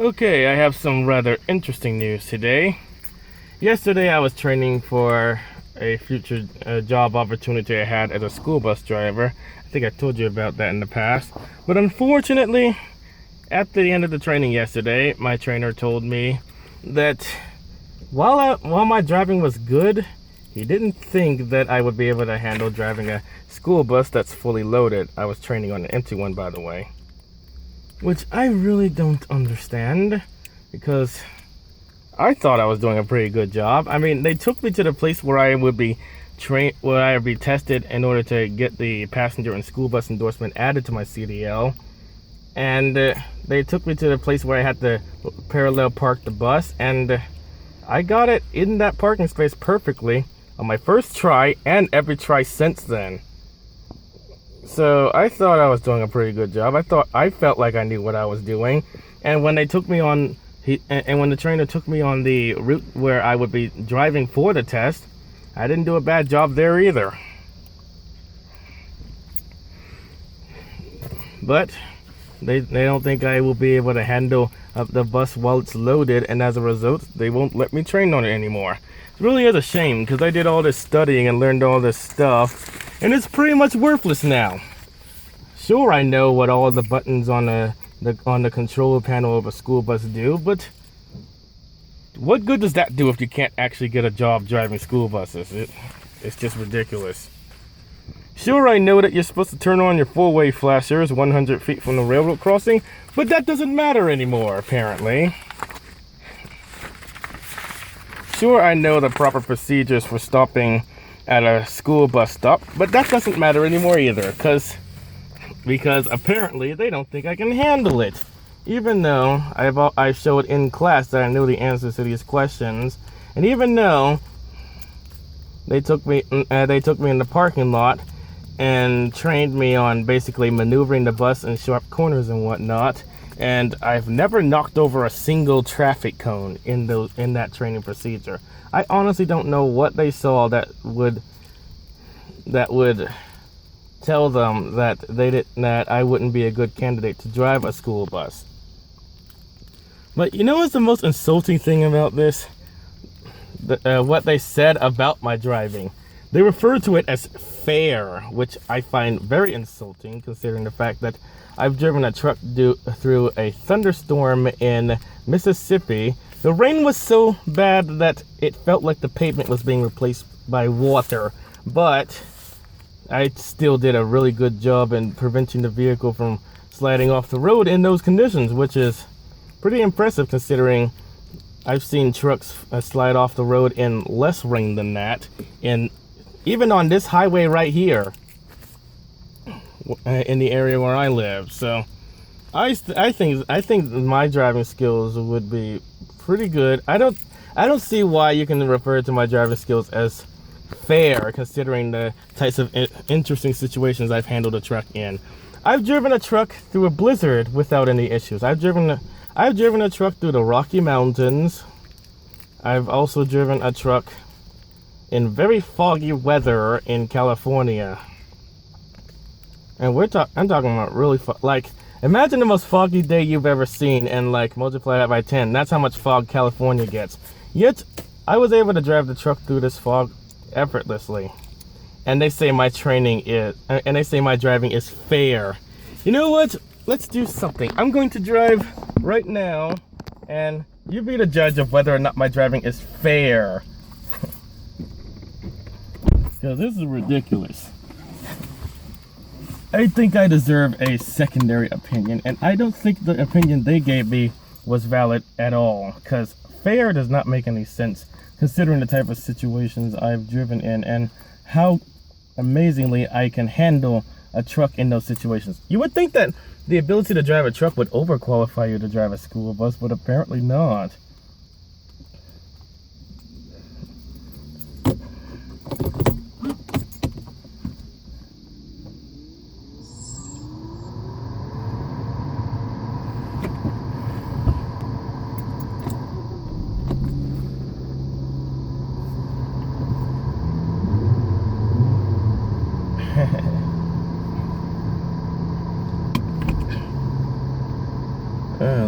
Okay, I have some rather interesting news today. Yesterday, I was training for a future job opportunity I had as a school bus driver. I think I told you about that in the past. But unfortunately, at the end of the training yesterday, my trainer told me that while my driving was good, he didn't think that I would be able to handle driving a school bus that's fully loaded. I was training on an empty one, by the way. Which I really don't understand because I thought I was doing a pretty good job. I mean, they took me to the place where I would be where I would be tested in order to get the passenger and school bus endorsement added to my CDL. And they took me to the place where I had to parallel park the bus, and I got it in that parking space perfectly on my first try and every try since then. So I thought I was doing a pretty good job. I felt like I knew what I was doing, and when they took me on, when the trainer took me on the route where I would be driving for the test, I didn't do a bad job there either. But they don't think I will be able to handle the bus while it's loaded, and as a result, they won't let me train on it anymore. It really is a shame because I did all this studying and learned all this stuff, and it's pretty much worthless now. Sure, I know what all the buttons on the control panel of a school bus do, but what good does that do if you can't actually get a job driving school buses? It's just ridiculous. Sure, I know that you're supposed to turn on your four-way flashers 100 feet from the railroad crossing, but that doesn't matter anymore, apparently. Sure, I know the proper procedures for stopping at a school bus stop, but that doesn't matter anymore either, because apparently they don't think I can handle it. Even though I showed in class that I knew the answers to these questions, and even though they took me in the parking lot and trained me on basically maneuvering the bus in sharp corners and whatnot, and I've never knocked over a single traffic cone in that training procedure. I honestly don't know what they saw that would tell them that I wouldn't be a good candidate to drive a school bus. But you know what's the most insulting thing about this? What they said about my driving. They refer to it as fair, which I find very insulting considering the fact that I've driven a truck through a thunderstorm in Mississippi. The rain was so bad that it felt like the pavement was being replaced by water, but I still did a really good job in preventing the vehicle from sliding off the road in those conditions, which is pretty impressive considering I've seen trucks slide off the road in less rain than that, and even on this highway right here in the area where I live. So I think my driving skills would be pretty good. I don't see why you can refer to my driving skills as fair considering the types of interesting situations I've handled a truck in. I've driven a truck through a blizzard without any issues. I've driven a truck through the Rocky Mountains. I've also driven a truck in very foggy weather in California. And I'm talking about really like, imagine the most foggy day you've ever seen and like multiply that by 10. That's how much fog California gets. Yet I was able to drive the truck through this fog effortlessly. And they say my driving is fair. You know what? Let's do something. I'm going to drive right now, and you be the judge of whether or not my driving is fair. Because this is ridiculous. I think I deserve a secondary opinion, and I don't think the opinion they gave me was valid at all, because fair does not make any sense considering the type of situations I've driven in and how amazingly I can handle a truck in those situations. You would think that the ability to drive a truck would overqualify you to drive a school bus, but apparently not.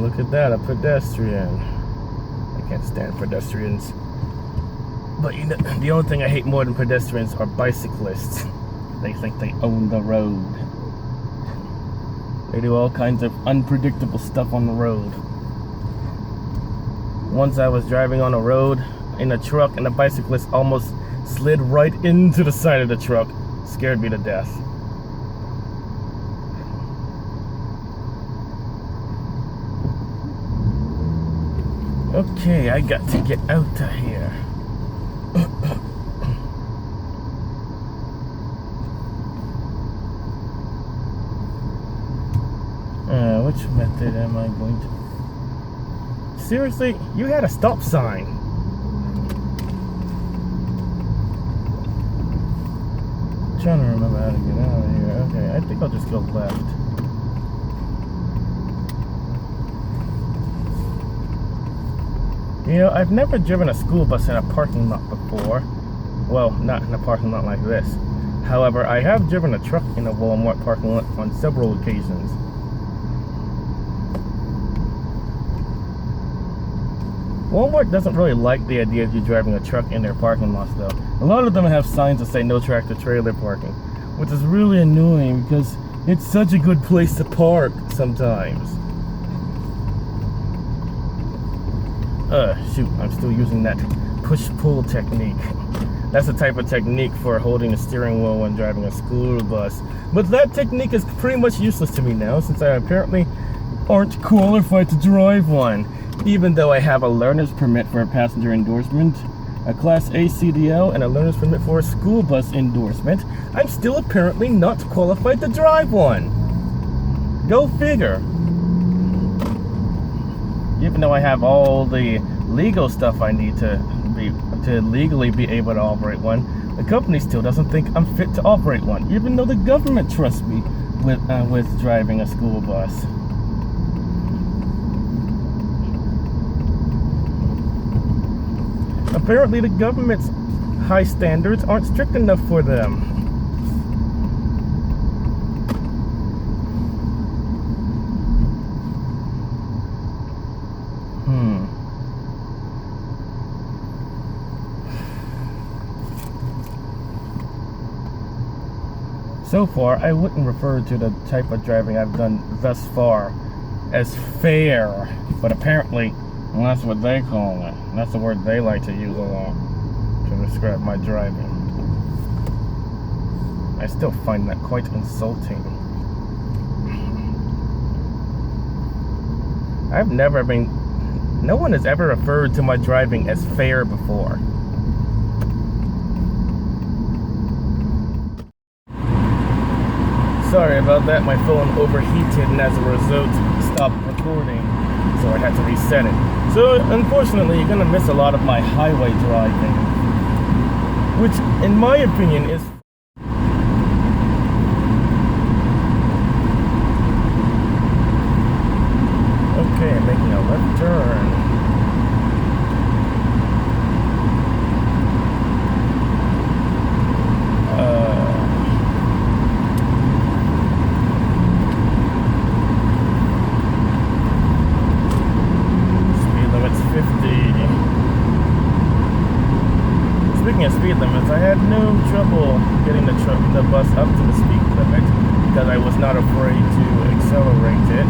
Look Look at that, a pedestrian. I can't stand pedestrians. But you know, the only thing I hate more than pedestrians are bicyclists. They think they own the road. They do all kinds of unpredictable stuff on the road. Once I was driving on a road in a truck and a bicyclist almost slid right into the side of the truck. Scared me to death. Okay, I got to get out of here. Which method am I going to... Seriously? You had a stop sign. I'm trying to remember how to get out of here. Okay, I think I'll just go left. You know, I've never driven a school bus in a parking lot before. Well, not in a parking lot like this. However, I have driven a truck in a Walmart parking lot on several occasions. Walmart doesn't really like the idea of you driving a truck in their parking lots though. A lot of them have signs that say no tractor trailer parking, which is really annoying because it's such a good place to park sometimes. Shoot, I'm still using that push-pull technique. That's the type of technique for holding the steering wheel when driving a school bus. But that technique is pretty much useless to me now since I apparently aren't qualified to drive one. Even though I have a learner's permit for a passenger endorsement, a Class A CDL, and a learner's permit for a school bus endorsement, I'm still apparently not qualified to drive one. Go figure. Even though I have all the legal stuff I need to legally be able to operate one, the company still doesn't think I'm fit to operate one, even though the government trusts me with driving a school bus. Apparently the government's high standards aren't strict enough for them. So far, I wouldn't refer to the type of driving I've done thus far as fair, but apparently that's what they call it. That's the word they like to use a lot to describe my driving. I still find that quite insulting. No one has ever referred to my driving as fair before. Sorry about that, my phone overheated and as a result stopped recording, so I had to reset it. So unfortunately, you're gonna miss a lot of my highway driving, which in my opinion is okay. I'm making a left turn. Speed limits. I had no trouble getting the bus up to the speed limit because I was not afraid to accelerate it,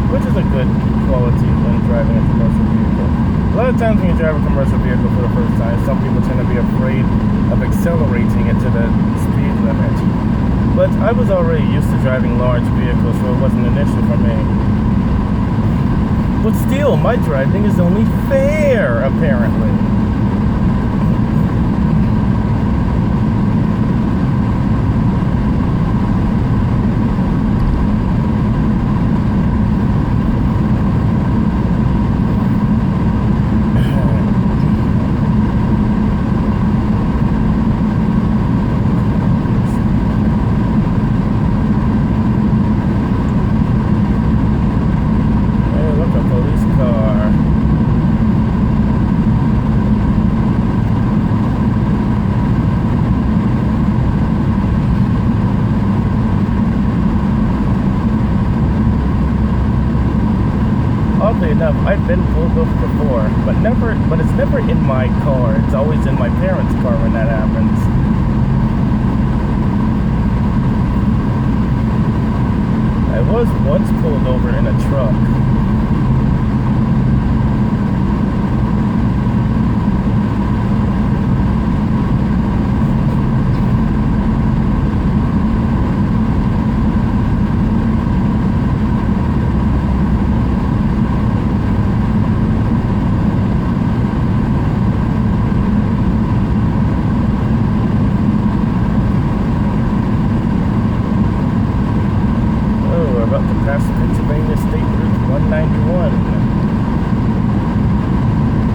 which is a good quality when driving a commercial vehicle. A lot of times when you drive a commercial vehicle for the first time, some people tend to be afraid of accelerating it to the speed limit. But I was already used to driving large vehicles, so it wasn't an issue for me. But still, my driving is only fair, apparently. enough, I've been pulled over before, but it's never in my car. It's always in my parents' car when that happens. I was once pulled over in a truck. Past Pennsylvania State Route 191.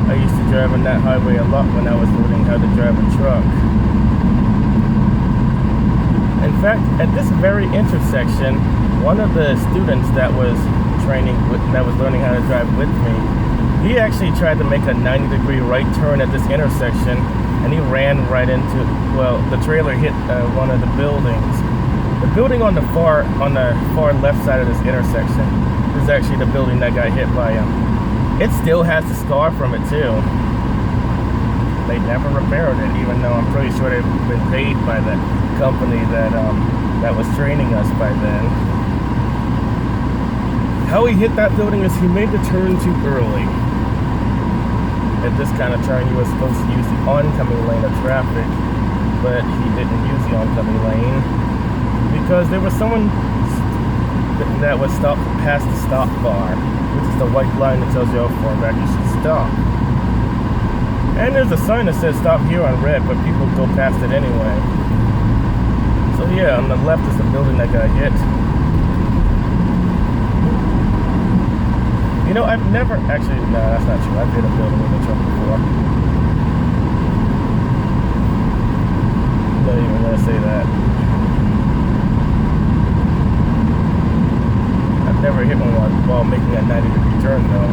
I used to drive on that highway a lot when I was learning how to drive a truck. In fact, at this very intersection, one of the students that was learning how to drive with me, he actually tried to make a 90-degree right turn at this intersection, and he ran right into, the trailer hit one of the buildings. The building on the far left side of this intersection is actually the building that got hit by him. It still has the scar from it too. They never repaired it, even though I'm pretty sure they've been paid by the company that was training us by then. How he hit that building is he made the turn too early. At this kind of turn, he was supposed to use the oncoming lane of traffic, but he didn't use the oncoming lane. Because there was someone that was stopped past the stop bar, which is the white line that tells you how far back you should stop. And there's a sign that says stop here on red, but people go past it anyway. So yeah, on the left is the building that got hit. You know, I've never actually, no, that's not true. I've hit a building with a truck before. I'm not even gonna say that. Never hit one while making a 90-degree turn though.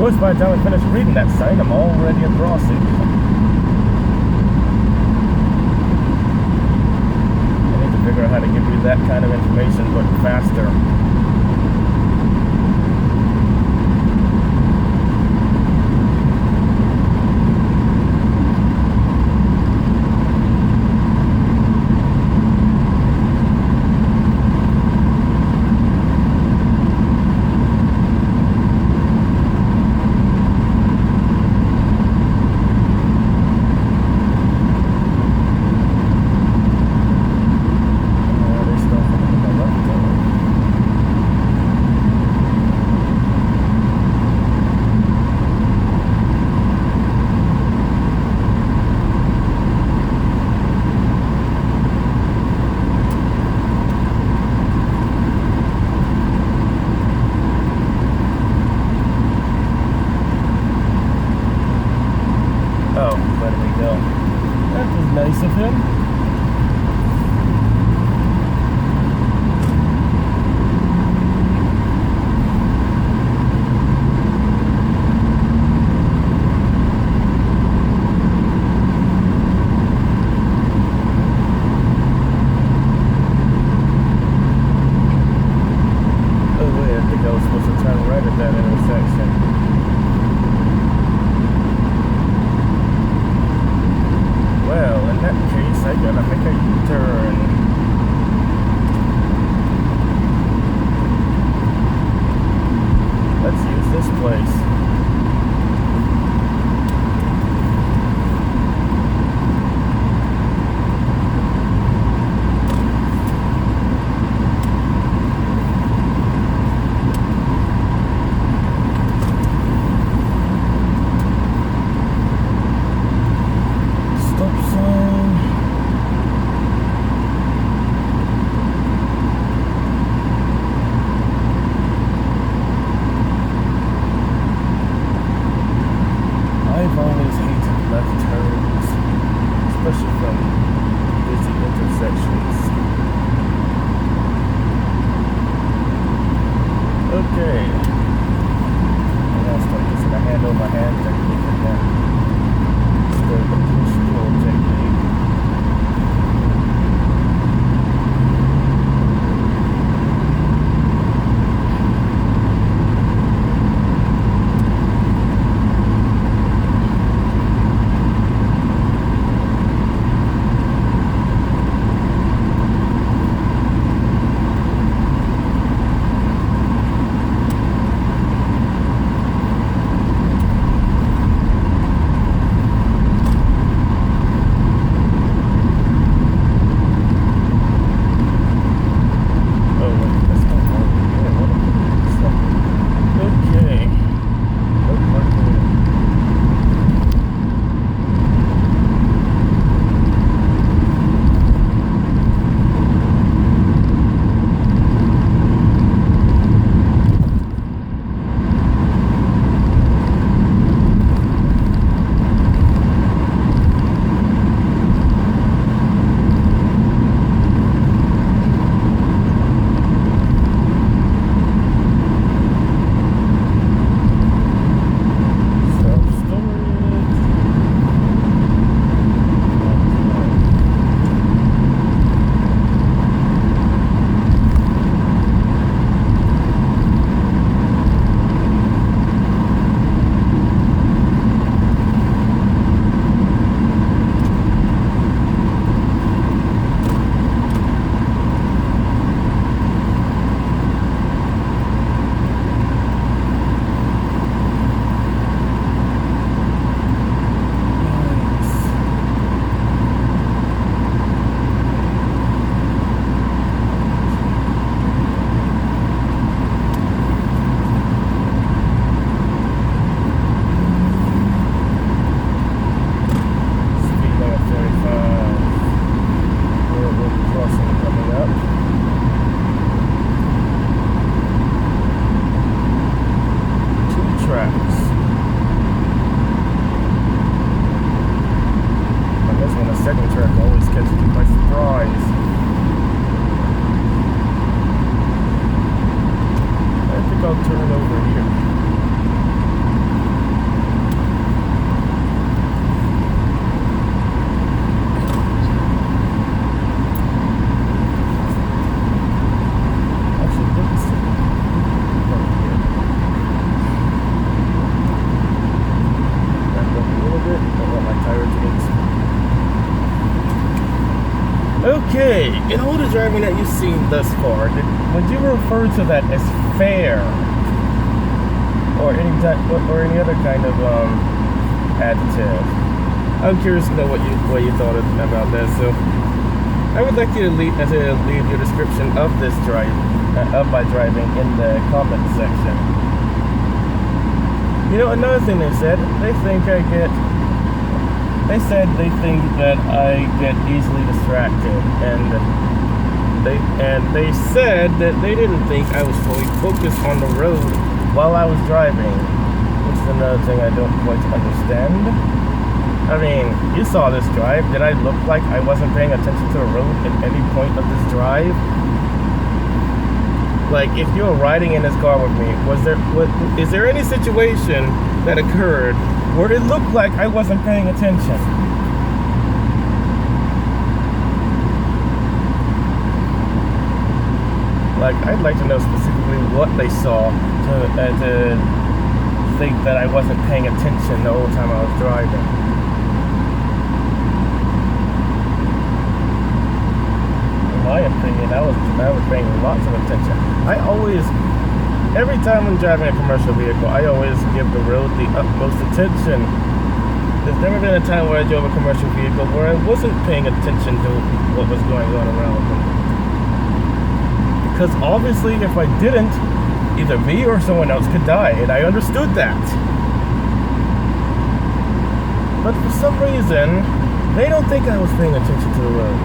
course, by the time I finish reading that sign, I'm already across it. I need to figure out how to give you that kind of information, but faster. driving that you've seen thus far, would you refer to that as fair, or any other kind of adjective? I'm curious to know what you thought about that. So I would like you to leave your description of this drive, of my driving, in the comment section. You know, another thing they said, they think that I get easily distracted, and they said that they didn't think I was fully focused on the road while I was driving, which is another thing I don't quite understand. I mean, you saw this drive. Did I look like I wasn't paying attention to the road at any point of this drive? Like, if you were riding in this car with me, is there any situation that occurred where it looked like I wasn't paying attention? Like, I'd like to know specifically what they saw to think that I wasn't paying attention the whole time I was driving. In my opinion, I was paying lots of attention. Every time I'm driving a commercial vehicle, I always give the road the utmost attention. There's never been a time where I drove a commercial vehicle where I wasn't paying attention to what was going on around me. Because obviously, if I didn't, either me or someone else could die, and I understood that. But for some reason, they don't think I was paying attention to the road.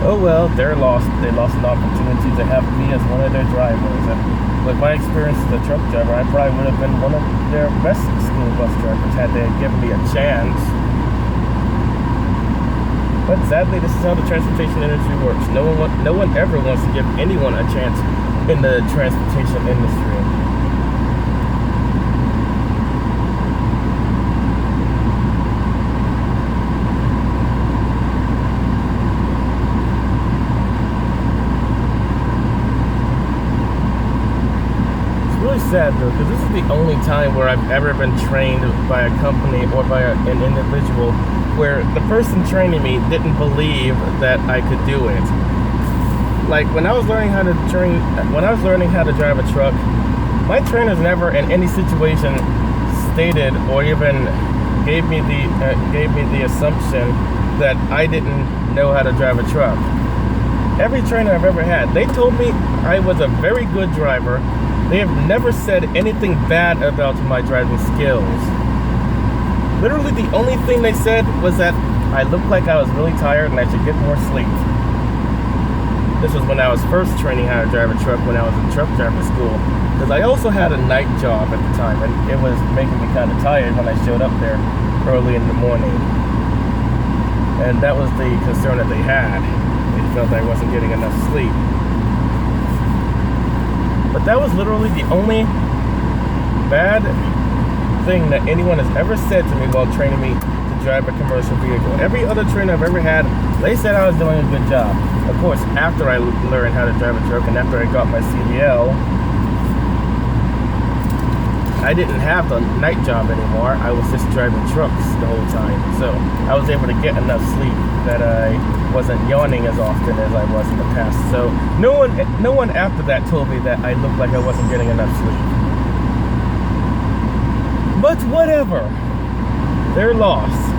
Oh well, they lost an opportunity to have me as one of their drivers. And with my experience as a truck driver, I probably would have been one of their best school bus drivers had they given me a chance. But sadly, this is how the transportation industry works. No one ever wants to give anyone a chance in the transportation industry. Sad though, because this is the only time where I've ever been trained by a company or by an individual where the person training me didn't believe that I could do it. Like when I was learning how to drive a truck, my trainers never in any situation stated or even gave me the assumption that I didn't know how to drive a truck. Every trainer I've ever had, they told me I was a very good driver. They have never said anything bad about my driving skills. Literally the only thing they said was that I looked like I was really tired and I should get more sleep. This was when I was first training how to drive a truck when I was in truck driving school. Because I also had a night job at the time and it was making me kind of tired when I showed up there early in the morning. And that was the concern that they had. They felt I wasn't getting enough sleep. But that was literally the only bad thing that anyone has ever said to me while training me to drive a commercial vehicle. Every other trainer I've ever had, they said I was doing a good job. Of course, after I learned how to drive a truck and after I got my CDL, I didn't have the night job anymore. I was just driving trucks the whole time. So I was able to get enough sleep that I wasn't yawning as often as I was in the past. So no one after that told me that I looked like I wasn't getting enough sleep. But whatever. They're lost.